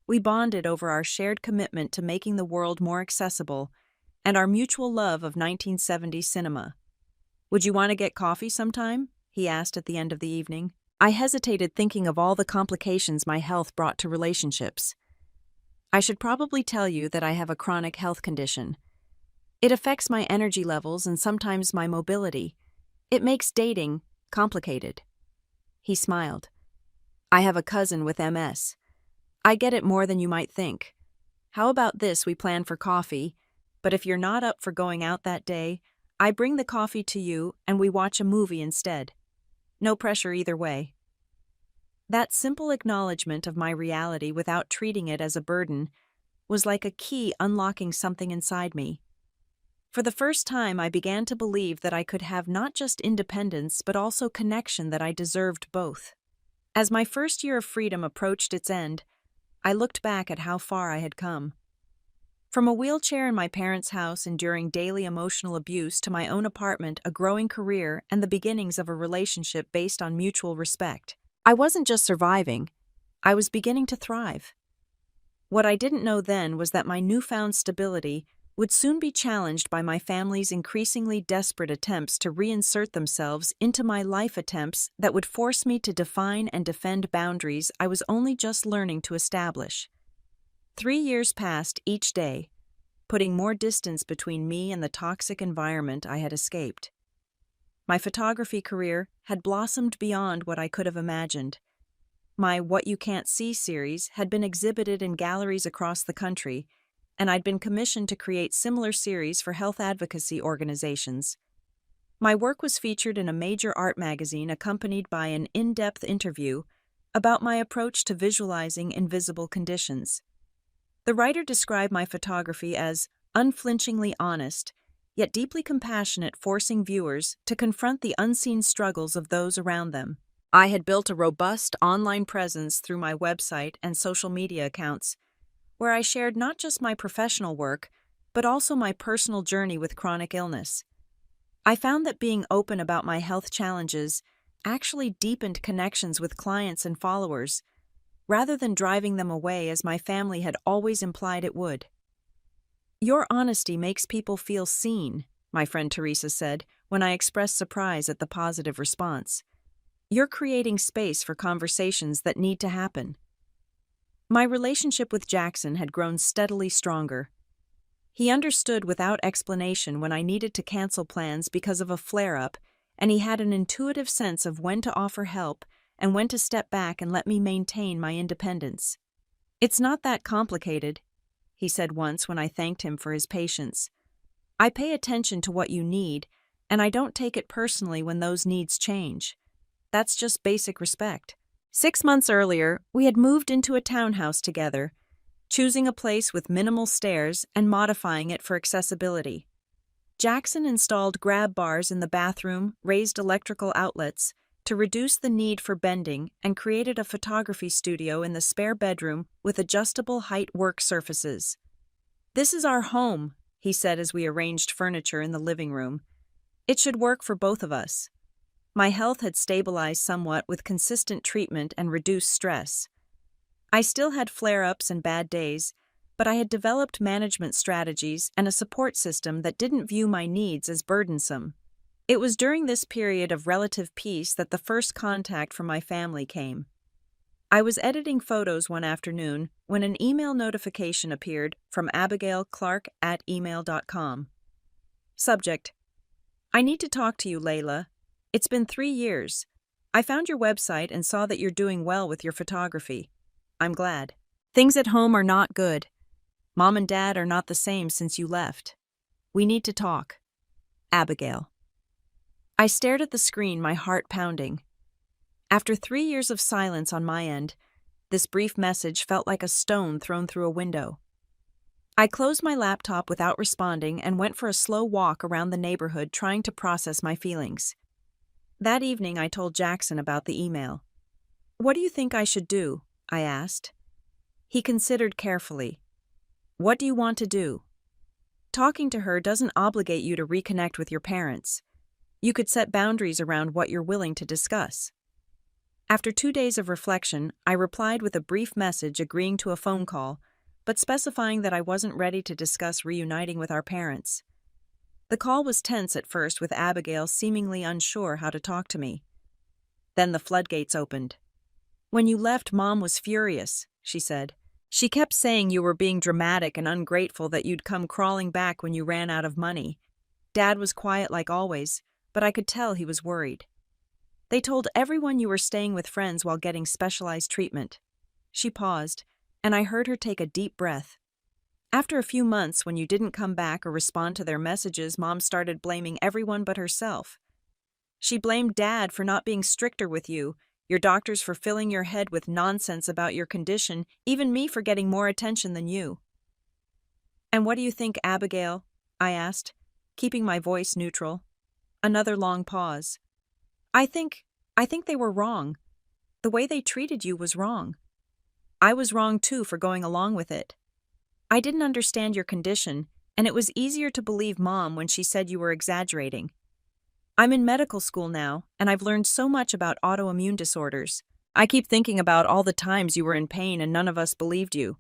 We bonded over our shared commitment to making the world more accessible and our mutual love of 1970s cinema. "Would you want to get coffee sometime?" he asked at the end of the evening. I hesitated, thinking of all the complications my health brought to relationships. I should probably tell you that I have a chronic health condition. It affects my energy levels and sometimes my mobility. It makes dating complicated. He smiled. I have a cousin with MS. I get it more than you might think. How about this? We plan for coffee, but if you're not up for going out that day, I bring the coffee to you and we watch a movie instead. No pressure either way. That simple acknowledgement of my reality without treating it as a burden was like a key unlocking something inside me. For the first time, I began to believe that I could have not just independence but also connection, that I deserved both. As my first year of freedom approached its end, I looked back at how far I had come. From a wheelchair in my parents' house, enduring daily emotional abuse, to my own apartment, a growing career, and the beginnings of a relationship based on mutual respect. I wasn't just surviving, I was beginning to thrive. What I didn't know then was that my newfound stability would soon be challenged by my family's increasingly desperate attempts to reinsert themselves into my life, attempts that would force me to define and defend boundaries I was only just learning to establish. 3 years passed each day, putting more distance between me and the toxic environment I had escaped. My photography career had blossomed beyond what I could have imagined. My What You Can't See series had been exhibited in galleries across the country, and I'd been commissioned to create similar series for health advocacy organizations. My work was featured in a major art magazine, accompanied by an in-depth interview about my approach to visualizing invisible conditions. The writer described my photography as unflinchingly honest, yet deeply compassionate, forcing viewers to confront the unseen struggles of those around them. I had built a robust online presence through my website and social media accounts, where I shared not just my professional work, but also my personal journey with chronic illness. I found that being open about my health challenges actually deepened connections with clients and followers, rather than driving them away as my family had always implied it would. "Your honesty makes people feel seen," my friend Teresa said when I expressed surprise at the positive response. "You're creating space for conversations that need to happen." My relationship with Jackson had grown steadily stronger. He understood without explanation when I needed to cancel plans because of a flare-up, and he had an intuitive sense of when to offer help and when to step back and let me maintain my independence. "It's not that complicated," he said once when I thanked him for his patience. "I pay attention to what you need, and I don't take it personally when those needs change. That's just basic respect." 6 months earlier, we had moved into a townhouse together, choosing a place with minimal stairs and modifying it for accessibility. Jackson installed grab bars in the bathroom, raised electrical outlets to reduce the need for bending, and created a photography studio in the spare bedroom with adjustable height work surfaces. "This is our home," he said as we arranged furniture in the living room. "It should work for both of us." My health had stabilized somewhat with consistent treatment and reduced stress. I still had flare-ups and bad days, but I had developed management strategies and a support system that didn't view my needs as burdensome. It was during this period of relative peace that the first contact from my family came. I was editing photos one afternoon when an email notification appeared from abigailclark@email.com. Subject: "I need to talk to you, Layla. It's been 3 years. I found your website and saw that you're doing well with your photography. I'm glad. Things at home are not good. Mom and Dad are not the same since you left. We need to talk. Abigail." I stared at the screen, my heart pounding. After 3 years of silence on my end, this brief message felt like a stone thrown through a window. I closed my laptop without responding and went for a slow walk around the neighborhood, trying to process my feelings. That evening, I told Jackson about the email. "What do you think I should do?" I asked. He considered carefully. "What do you want to do?" "Talking to her doesn't obligate you to reconnect with your parents. You could set boundaries around what you're willing to discuss." After 2 days of reflection, I replied with a brief message agreeing to a phone call, but specifying that I wasn't ready to discuss reuniting with our parents. The call was tense at first, with Abigail seemingly unsure how to talk to me. Then the floodgates opened. "When you left, Mom was furious," she said. "She kept saying you were being dramatic and ungrateful, that you'd come crawling back when you ran out of money. Dad was quiet like always, but I could tell he was worried. They told everyone you were staying with friends while getting specialized treatment." She paused, and I heard her take a deep breath. "After a few months, when you didn't come back or respond to their messages, Mom started blaming everyone but herself. She blamed Dad for not being stricter with you, your doctors for filling your head with nonsense about your condition, even me for getting more attention than you." "And what do you think, Abigail?" I asked, keeping my voice neutral. Another long pause. I think they were wrong. The way they treated you was wrong. I was wrong too for going along with it. I didn't understand your condition, and it was easier to believe Mom when she said you were exaggerating. I'm in medical school now, and I've learned so much about autoimmune disorders. I keep thinking about all the times you were in pain and none of us believed you."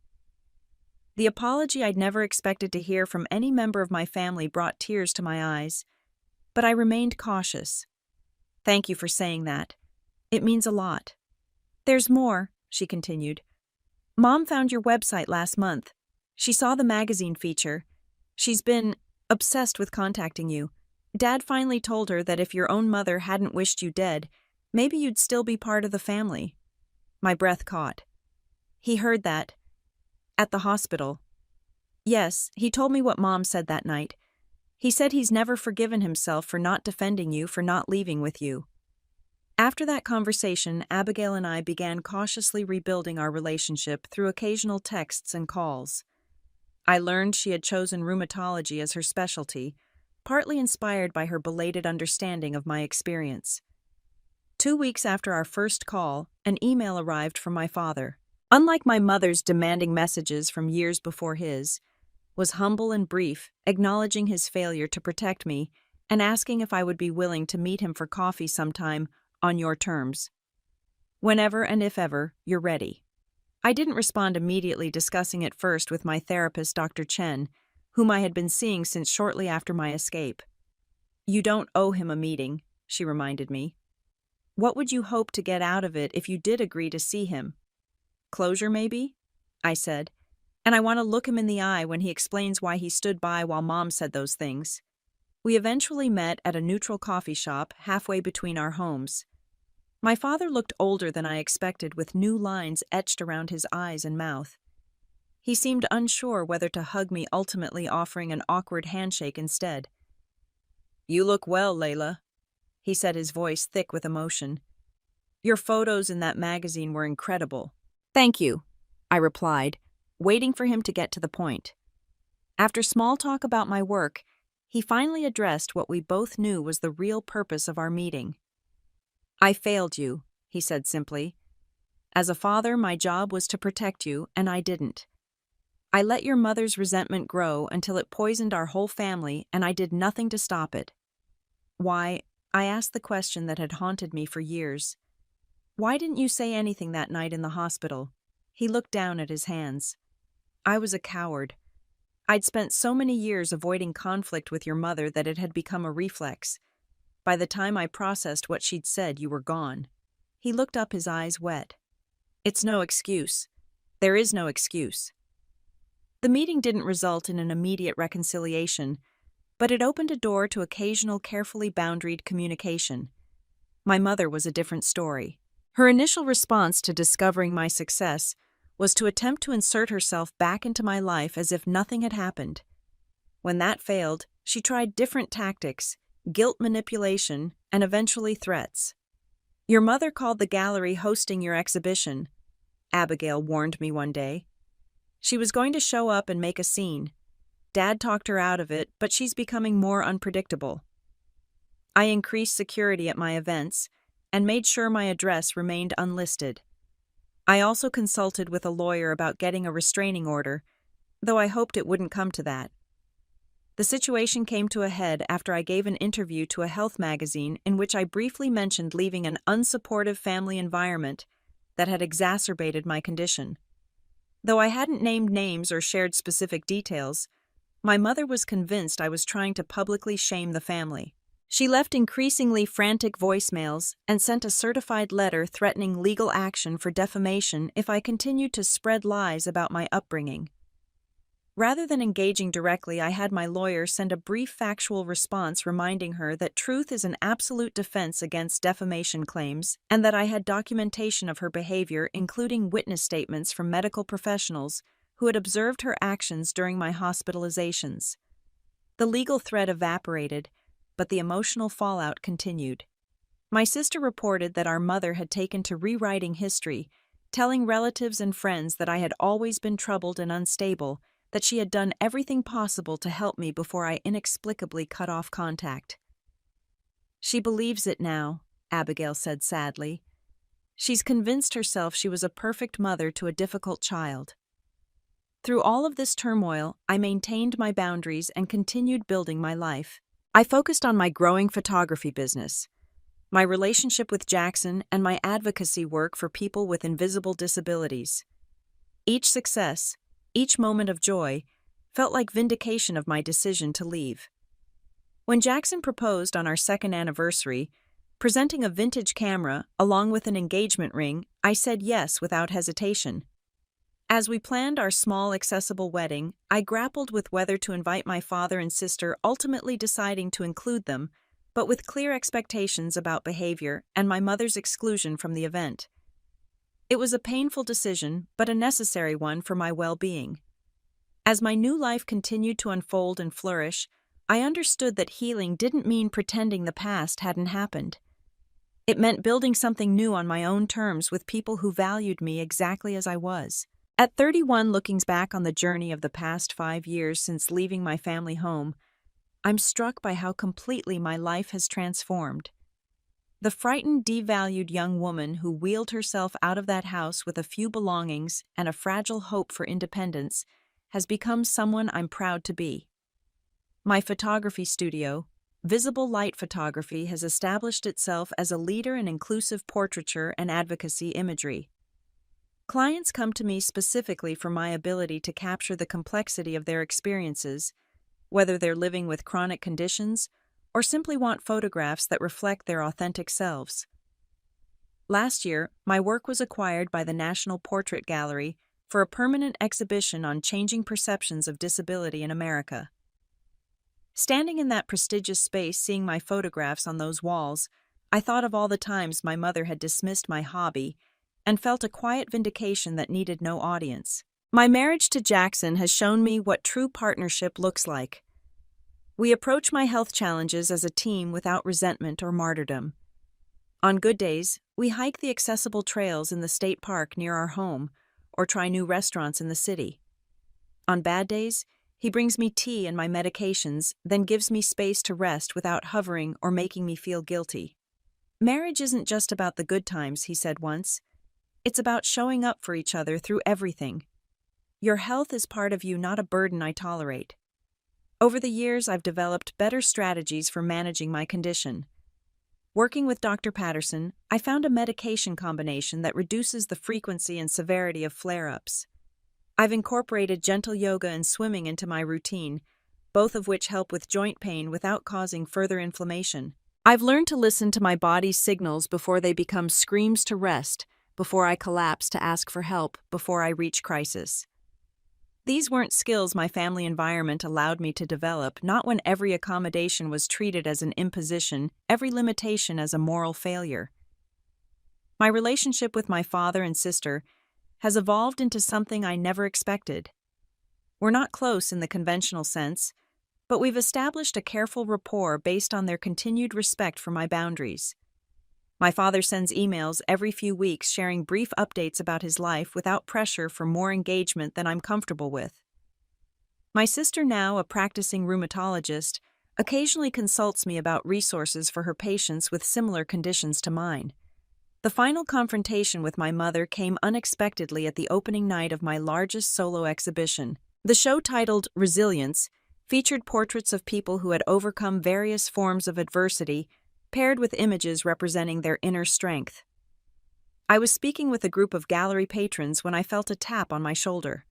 The apology I'd never expected to hear from any member of my family brought tears to my eyes, but I remained cautious. "Thank you for saying that. It means a lot." "There's more," she continued. "Mom found your website last month. She saw the magazine feature. She's been obsessed with contacting you. Dad finally told her that if your own mother hadn't wished you dead, maybe you'd still be part of the family." My breath caught. "He heard that at the hospital." "Yes, he told me what Mom said that night. He said he's never forgiven himself for not defending you, for not leaving with you." After that conversation, Abigail and I began cautiously rebuilding our relationship through occasional texts and calls. I learned she had chosen rheumatology as her specialty, partly inspired by her belated understanding of my experience. 2 weeks after our first call, an email arrived from my father. Unlike my mother's demanding messages from years before his, was humble and brief, acknowledging his failure to protect me and asking if I would be willing to meet him for coffee sometime on your terms. Whenever and if ever you're ready. I didn't respond immediately, discussing it first with my therapist, Dr. Chen, whom I had been seeing since shortly after my escape. You don't owe him a meeting, she reminded me. What would you hope to get out of it if you did agree to see him? Closure, maybe? I said, and I want to look him in the eye when he explains why he stood by while Mom said those things. We eventually met at a neutral coffee shop halfway between our homes. My father looked older than I expected, with new lines etched around his eyes and mouth. He seemed unsure whether to hug me, ultimately offering an awkward handshake instead. You look well, Layla, he said, his voice thick with emotion. Your photos in that magazine were incredible. Thank you, I replied, waiting for him to get to the point. After small talk about my work, he finally addressed what we both knew was the real purpose of our meeting. I failed you, he said simply. As a father, my job was to protect you, and I didn't. I let your mother's resentment grow until it poisoned our whole family, and I did nothing to stop it. Why? I asked the question that had haunted me for years. Why didn't you say anything that night in the hospital? He looked down at his hands. I was a coward. I'd spent so many years avoiding conflict with your mother that it had become a reflex. By the time I processed what she'd said, you were gone. He looked up, his eyes wet. It's no excuse. There is no excuse. The meeting didn't result in an immediate reconciliation, but it opened a door to occasional carefully boundaried communication. My mother was a different story. Her initial response to discovering my success was to attempt to insert herself back into my life as if nothing had happened. When that failed, she tried different tactics, guilt manipulation, and eventually threats. Your mother called the gallery hosting your exhibition, Abigail warned me one day. She was going to show up and make a scene. Dad talked her out of it, but she's becoming more unpredictable. I increased security at my events and made sure my address remained unlisted. I also consulted with a lawyer about getting a restraining order, though I hoped it wouldn't come to that. The situation came to a head after I gave an interview to a health magazine in which I briefly mentioned leaving an unsupportive family environment that had exacerbated my condition. Though I hadn't named names or shared specific details, my mother was convinced I was trying to publicly shame the family. She left increasingly frantic voicemails and sent a certified letter threatening legal action for defamation if I continued to spread lies about my upbringing. Rather than engaging directly, I had my lawyer send a brief factual response reminding her that truth is an absolute defense against defamation claims and that I had documentation of her behavior, including witness statements from medical professionals who had observed her actions during my hospitalizations. The legal threat evaporated, but the emotional fallout continued. My sister reported that our mother had taken to rewriting history, telling relatives and friends that I had always been troubled and unstable, that she had done everything possible to help me before I inexplicably cut off contact. She believes it now, Abigail said sadly. She's convinced herself she was a perfect mother to a difficult child. Through all of this turmoil, I maintained my boundaries and continued building my life. I focused on my growing photography business, my relationship with Jackson, and my advocacy work for people with invisible disabilities. Each success, each moment of joy, felt like vindication of my decision to leave. When Jackson proposed on our second anniversary, presenting a vintage camera along with an engagement ring, I said yes without hesitation. As we planned our small, accessible wedding, I grappled with whether to invite my father and sister, ultimately deciding to include them, but with clear expectations about behavior and my mother's exclusion from the event. It was a painful decision, but a necessary one for my well-being. As my new life continued to unfold and flourish, I understood that healing didn't mean pretending the past hadn't happened. It meant building something new on my own terms with people who valued me exactly as I was. At 31, looking back on the journey of the past 5 years since leaving my family home, I'm struck by how completely my life has transformed. The frightened, devalued young woman who wheeled herself out of that house with a few belongings and a fragile hope for independence has become someone I'm proud to be. My photography studio, visible light photography has established itself as a leader in inclusive portraiture and advocacy imagery. Clients come to me specifically for my ability to capture the complexity of their experiences, whether they're living with chronic conditions or simply want photographs that reflect their authentic selves. Last year, my work was acquired by the National Portrait Gallery for a permanent exhibition on changing perceptions of disability in America. Standing in that prestigious space, seeing my photographs on those walls, I thought of all the times my mother had dismissed my hobby and felt a quiet vindication that needed no audience. My marriage to Jackson has shown me what true partnership looks like. We approach my health challenges as a team without resentment or martyrdom. On good days, we hike the accessible trails in the state park near our home or try new restaurants in the city. On bad days, he brings me tea and my medications, then gives me space to rest without hovering or making me feel guilty. Marriage isn't just about the good times, he said once. It's about showing up for each other through everything. Your health is part of you, not a burden I tolerate. Over the years, I've developed better strategies for managing my condition. Working with Dr. Patterson, I found a medication combination that reduces the frequency and severity of flare-ups. I've incorporated gentle yoga and swimming into my routine, both of which help with joint pain without causing further inflammation. I've learned to listen to my body's signals before they become screams to rest, before I collapse to ask for help, before I reach crisis. These weren't skills my family environment allowed me to develop, not when every accommodation was treated as an imposition, every limitation as a moral failure. My relationship with my father and sister has evolved into something I never expected. We're not close in the conventional sense, but we've established a careful rapport based on their continued respect for my boundaries. My father sends emails every few weeks sharing brief updates about his life without pressure for more engagement than I'm comfortable with. My sister, now a practicing rheumatologist, occasionally consults me about resources for her patients with similar conditions to mine. The final confrontation with my mother came unexpectedly at the opening night of my largest solo exhibition. The show, titled Resilience, featured portraits of people who had overcome various forms of adversity, paired with images representing their inner strength. I was speaking with a group of gallery patrons when I felt a tap on my shoulder.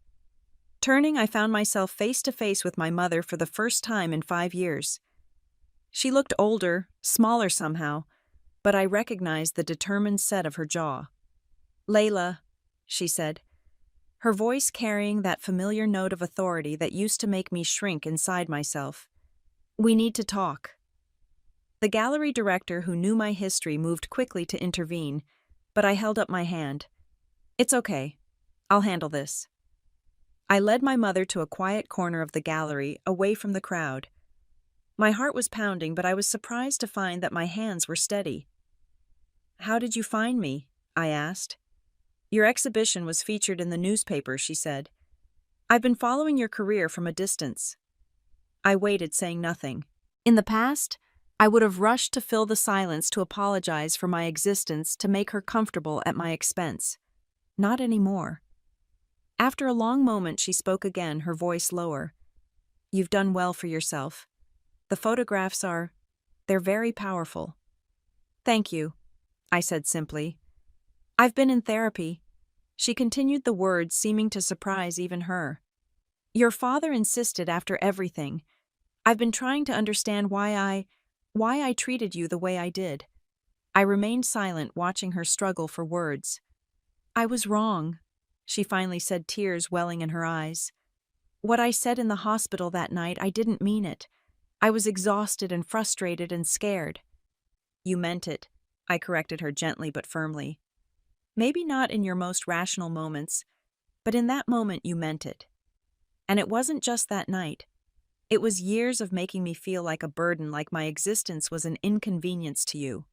Turning, I found myself face to face with my mother for the first time in 5 years. She looked older, smaller somehow, but I recognized the determined set of her jaw. "Layla," she said, her voice carrying that familiar note of authority that used to make me shrink inside myself. "We need to talk." The gallery director, who knew my history, moved quickly to intervene, but I held up my hand. "It's okay. I'll handle this." I led my mother to a quiet corner of the gallery, away from the crowd. My heart was pounding, but I was surprised to find that my hands were steady. "How did you find me?" I asked. "Your exhibition was featured in the newspaper," she said. "I've been following your career from a distance." I waited, saying nothing. In the past, I would have rushed to fill the silence to apologize for my existence, to make her comfortable at my expense. Not anymore. After a long moment, she spoke again, her voice lower. "You've done well for yourself. The photographs they're very powerful." "Thank you," I said simply. "I've been in therapy." She continued the words, seeming to surprise even her. "Your father insisted after everything. I've been trying to understand why I treated you the way I did." I remained silent, watching her struggle for words. "I was wrong," she finally said, tears welling in her eyes. "What I said in the hospital that night, I didn't mean it. I was exhausted and frustrated and scared." "You meant it," I corrected her gently but firmly. "Maybe not in your most rational moments, but in that moment you meant it. And it wasn't just that night. It was years of making me feel like a burden, like my existence was an inconvenience to you."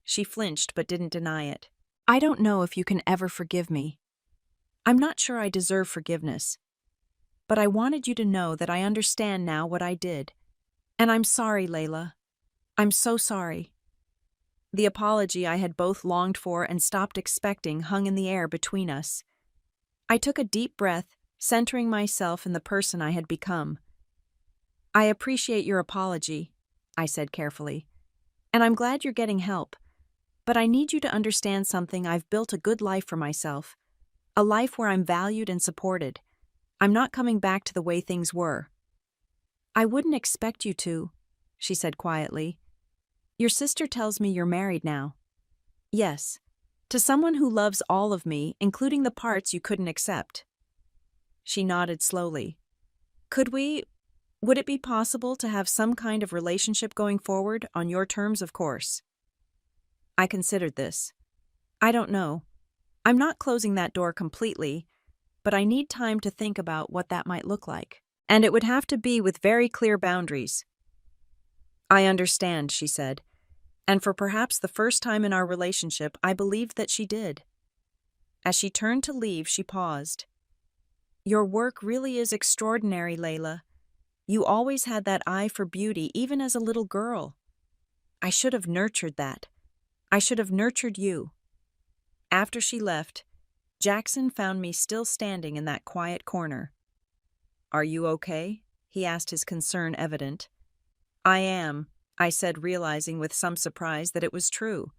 She flinched but didn't deny it. "I don't know if you can ever forgive me. I'm not sure I deserve forgiveness. But I wanted you to know that I understand now what I did. And I'm sorry, Layla. I'm so sorry." The apology I had both longed for and stopped expecting hung in the air between us. I took a deep breath, centering myself in the person I had become. "I appreciate your apology," I said carefully. "And I'm glad you're getting help. But I need you to understand something. I've built a good life for myself. A life where I'm valued and supported. I'm not coming back to the way things were." "I wouldn't expect you to," she said quietly. "Your sister tells me you're married now." "Yes. To someone who loves all of me, including the parts you couldn't accept." She nodded slowly. Would it be possible to have some kind of relationship going forward, on your terms, of course?" I considered this. "I don't know. I'm not closing that door completely, but I need time to think about what that might look like. And it would have to be with very clear boundaries." "I understand," she said, and for perhaps the first time in our relationship, I believed that she did. As she turned to leave, she paused. "Your work really is extraordinary, Layla. You always had that eye for beauty, even as a little girl. I should have nurtured that. I should have nurtured you." After she left, Jackson found me still standing in that quiet corner. "Are you okay?" he asked, his concern evident. "I am," I said, realizing with some surprise that it was true.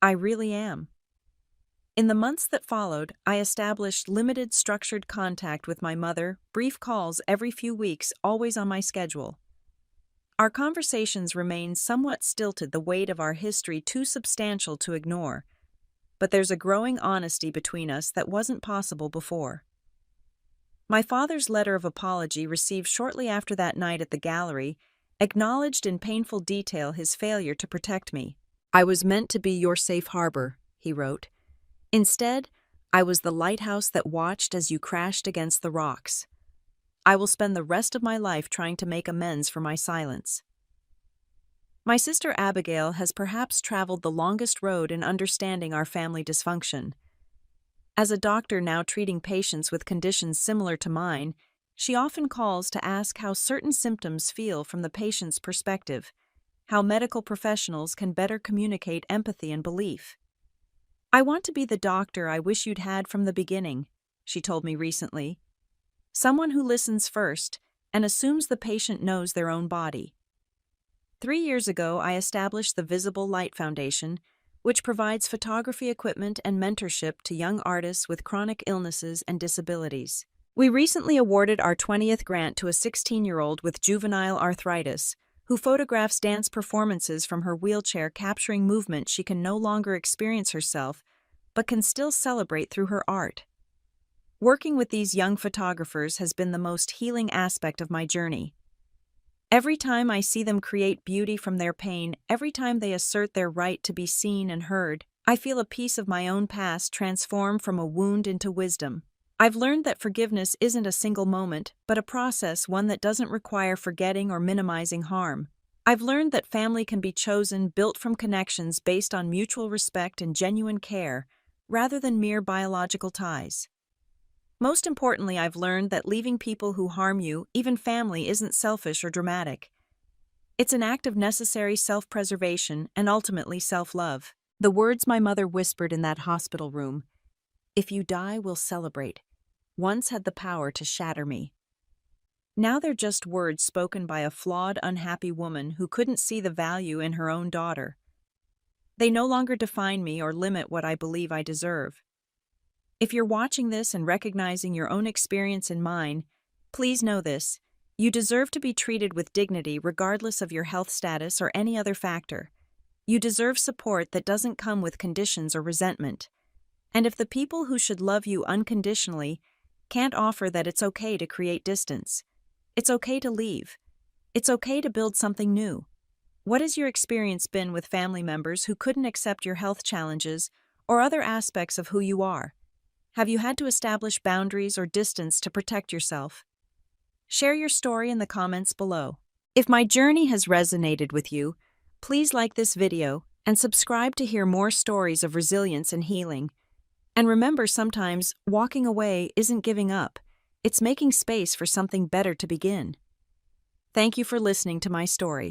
"I really am." In the months that followed, I established limited structured contact with my mother, brief calls every few weeks, always on my schedule. Our conversations remained somewhat stilted, the weight of our history too substantial to ignore, but there's a growing honesty between us that wasn't possible before. My father's letter of apology, received shortly after that night at the gallery, acknowledged in painful detail his failure to protect me. "I was meant to be your safe harbor," he wrote. "Instead, I was the lighthouse that watched as you crashed against the rocks. I will spend the rest of my life trying to make amends for my silence." My sister Abigail has perhaps traveled the longest road in understanding our family dysfunction. As a doctor now treating patients with conditions similar to mine, she often calls to ask how certain symptoms feel from the patient's perspective, how medical professionals can better communicate empathy and belief. "I want to be the doctor I wish you'd had from the beginning," she told me recently. "Someone who listens first and assumes the patient knows their own body." 3 years ago, I established the Visible Light Foundation, which provides photography equipment and mentorship to young artists with chronic illnesses and disabilities. We recently awarded our 20th grant to a 16-year-old with juvenile arthritis, who photographs dance performances from her wheelchair, capturing movement she can no longer experience herself, but can still celebrate through her art. Working with these young photographers has been the most healing aspect of my journey. Every time I see them create beauty from their pain, every time they assert their right to be seen and heard, I feel a piece of my own past transform from a wound into wisdom. I've learned that forgiveness isn't a single moment, but a process, one that doesn't require forgetting or minimizing harm. I've learned that family can be chosen, built from connections based on mutual respect and genuine care, rather than mere biological ties. Most importantly, I've learned that leaving people who harm you, even family, isn't selfish or dramatic. It's an act of necessary self-preservation and ultimately self-love. The words my mother whispered in that hospital room, "If you die, we'll celebrate," once had the power to shatter me. Now they're just words spoken by a flawed, unhappy woman who couldn't see the value in her own daughter. They no longer define me or limit what I believe I deserve. If you're watching this and recognizing your own experience in mine, please know this: you deserve to be treated with dignity regardless of your health status or any other factor. You deserve support that doesn't come with conditions or resentment. And if the people who should love you unconditionally can't offer that, it's okay to create distance. It's okay to leave. It's okay to build something new. What has your experience been with family members who couldn't accept your health challenges or other aspects of who you are? Have you had to establish boundaries or distance to protect yourself? Share your story in the comments below. If my journey has resonated with you, please like this video and subscribe to hear more stories of resilience and healing. And remember, sometimes walking away isn't giving up. It's making space for something better to begin. Thank you for listening to my story.